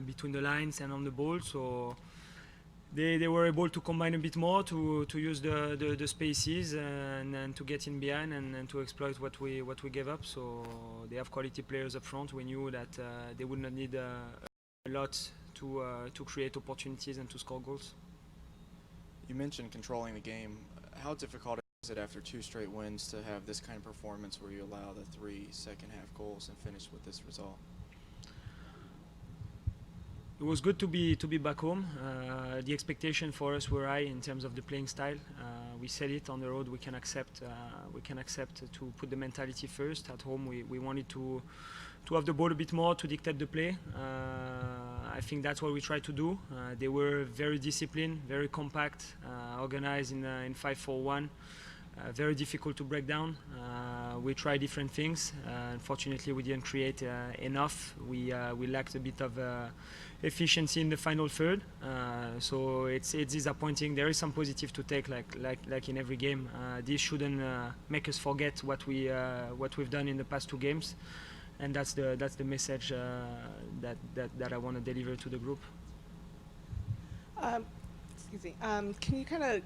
between the lines and on the ball. So they were able to combine a bit more to use the spaces and to get in behind and to exploit what we gave up. So they have quality players up front. We knew that they would not need a lot to create opportunities and to score goals. You mentioned controlling the game. How difficult is it after 2 straight wins to have this kind of performance where you allow the 3 second-half goals and finish with this result? It was good to be back home. The expectation for us were high in terms of the playing style. We said it on the road. We can accept to put the mentality first. At home, we wanted to have the ball a bit more to dictate the play. I think that's what we tried to do. They were very disciplined, very compact, organized in 5-4-1. Very difficult to break down. We tried different things. Unfortunately, we didn't create enough. We lacked a bit of efficiency in the final third. So it's disappointing. There is some positive to take, like in every game. This shouldn't make us forget what we've done in the past 2 games, and that's the message that I want to deliver to the group. Excuse me. Can you kind of,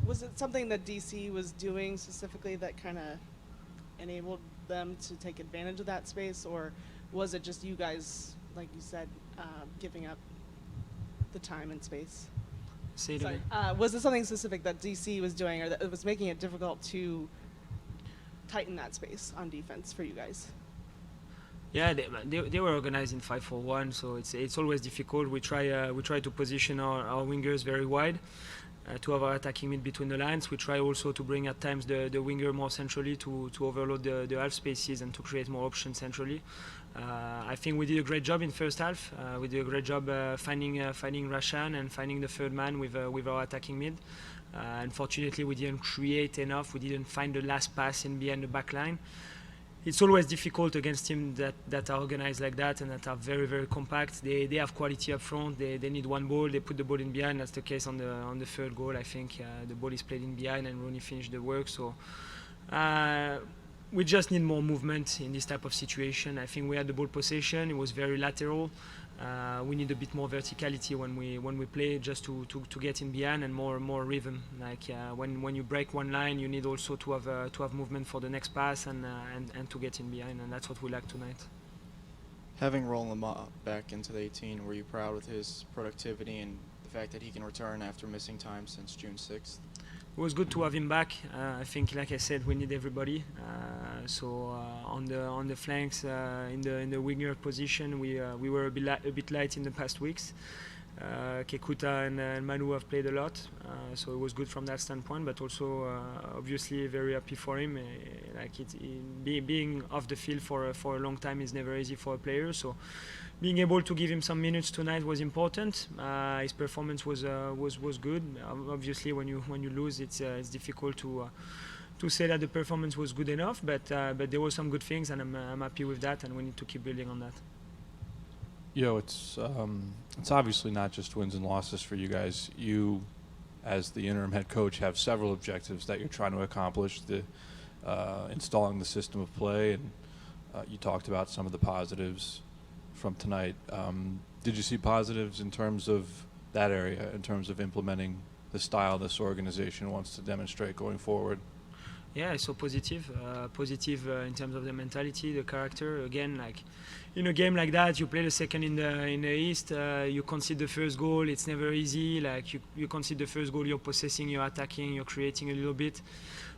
was it something that DC was doing specifically that kind of enabled them to take advantage of that space, or was it just you guys, like you said, giving up the time and space? Say it Sorry. again. Was it something specific that DC was doing, or that it was making it difficult to tighten that space on defense for you guys? Yeah, they were organized in 5-4-1, so it's always difficult. We try to position our wingers very wide. To have our attacking mid between the lines. We try also to bring at times the winger more centrally to overload the half spaces and to create more options centrally. I think we did a great job in first half. We did a great job finding Rashan and finding the third man with our attacking mid. Unfortunately, we didn't create enough. We didn't find the last pass in behind the back line. It's always difficult against teams that are organized like that and that are very, very compact. They have quality up front. They need one ball. They put the ball in behind. That's the case on the third goal. I think the ball is played in behind and Rooney finished the work. So we just need more movement in this type of situation. I think we had the ball possession. It was very lateral. We need a bit more verticality when we play, just to get in behind and more rhythm. Like when you break one line, you need also to have movement for the next pass and to get in behind, and that's what we lack tonight. Having Roland Lamott back into the 18, were you proud with his productivity and the fact that he can return after missing time since June 6th? It was good to have him back. I think, like I said, we need everybody. So on the flanks, in the winger position, we were a bit light in the past weeks. Kekuta and Manu have played a lot, so it was good from that standpoint. But also, obviously, very happy for him. Being off the field for a long time is never easy for a player. So being able to give him some minutes tonight was important. His performance was good. Obviously, when you lose, it's difficult to say that the performance was good enough. But there were some good things, and I'm happy with that. And we need to keep building on that. It's obviously not just wins and losses for you guys. You, as the interim head coach, have several objectives that you're trying to accomplish. Installing the system of play, and you talked about some of the positives from tonight. Did you see positives in terms of that area, in terms of implementing the style this organization wants to demonstrate going forward? Yeah, so positive in terms of the mentality, the character. Again, like in a game like that, you play the second in the East. You concede the first goal. It's never easy. Like you concede the first goal, you're possessing, you're attacking, you're creating a little bit.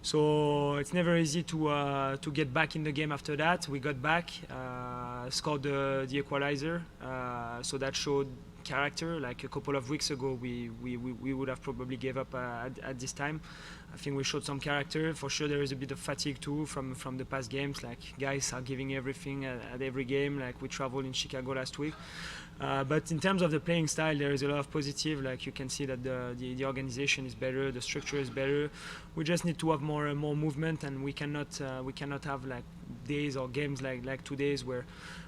So it's never easy to get back in the game after that. We got back, scored the equalizer. So that showed character. Like a couple of weeks ago, we would have probably gave up at this time. I think we showed some character. For sure, there is a bit of fatigue too from the past games. Like guys are giving everything at every game. Like we traveled in Chicago last week. But in terms of the playing style, there is a lot of positive. Like you can see that the organization is better, the structure is better. We just need to have more movement, and we cannot have like days or games like today's where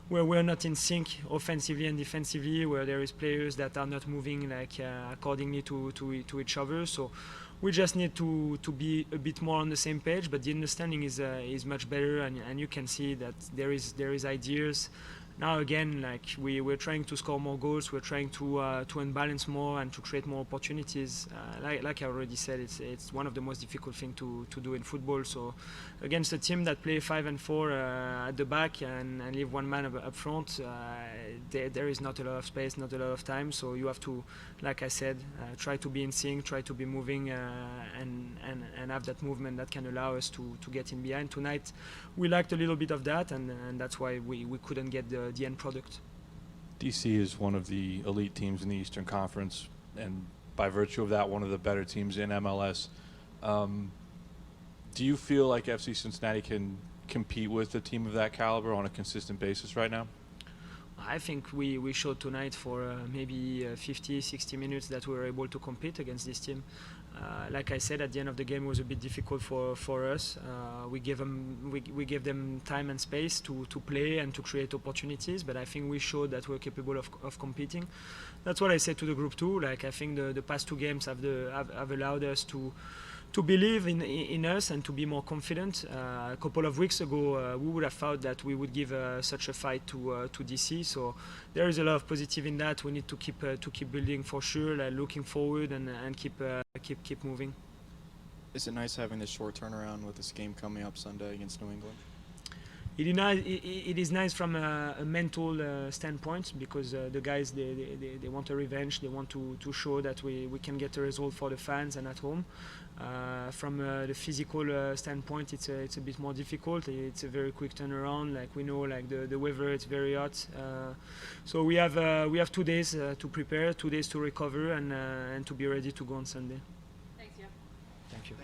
we're not in sync offensively and defensively, where there is players that are not moving like accordingly to each other. So we just need to be a bit more on the same page. But the understanding is much better, and you can see that there is ideas. now again, like we're trying to score more goals, we're trying to unbalance more and to create more opportunities. Like I already said, it's one of the most difficult things to do in football. So against a team that play 5 and 4 at the back and leave one man up front, there is not a lot of space, not a lot of time. So you have to, like I said, try to be in sync, try to be moving and have that movement that can allow us to get in behind. Tonight we lacked a little bit of that, and that's why we couldn't get the end product. DC is one of the elite teams in the Eastern Conference, and by virtue of that, one of the better teams in MLS. Do you feel like FC Cincinnati can compete with a team of that caliber on a consistent basis right now? I think we showed tonight for maybe 50-60 minutes that we were able to compete against this team. Like I said, at the end of the game it was a bit difficult for us. We gave them time and space to play and to create opportunities, but I think we showed that we're capable of competing. That's what I said to the group too. Like I think the past 2 games have allowed us to believe in us and to be more confident. A couple of weeks ago, we would have thought that we would give such a fight to DC. So there is a lot of positive in that. We need to keep building for sure, like looking forward and keep moving. Is it nice having this short turnaround with this game coming up Sunday against New England? It is nice from a mental standpoint, because the guys they want a revenge. They want to show that we can get a result for the fans and at home. From the physical standpoint, it's a bit more difficult. It's a very quick turnaround. Like we know, like the weather, it's very hot. So we have 2 days to prepare, 2 days to recover, and to be ready to go on Sunday. Thanks, yeah. Thank you.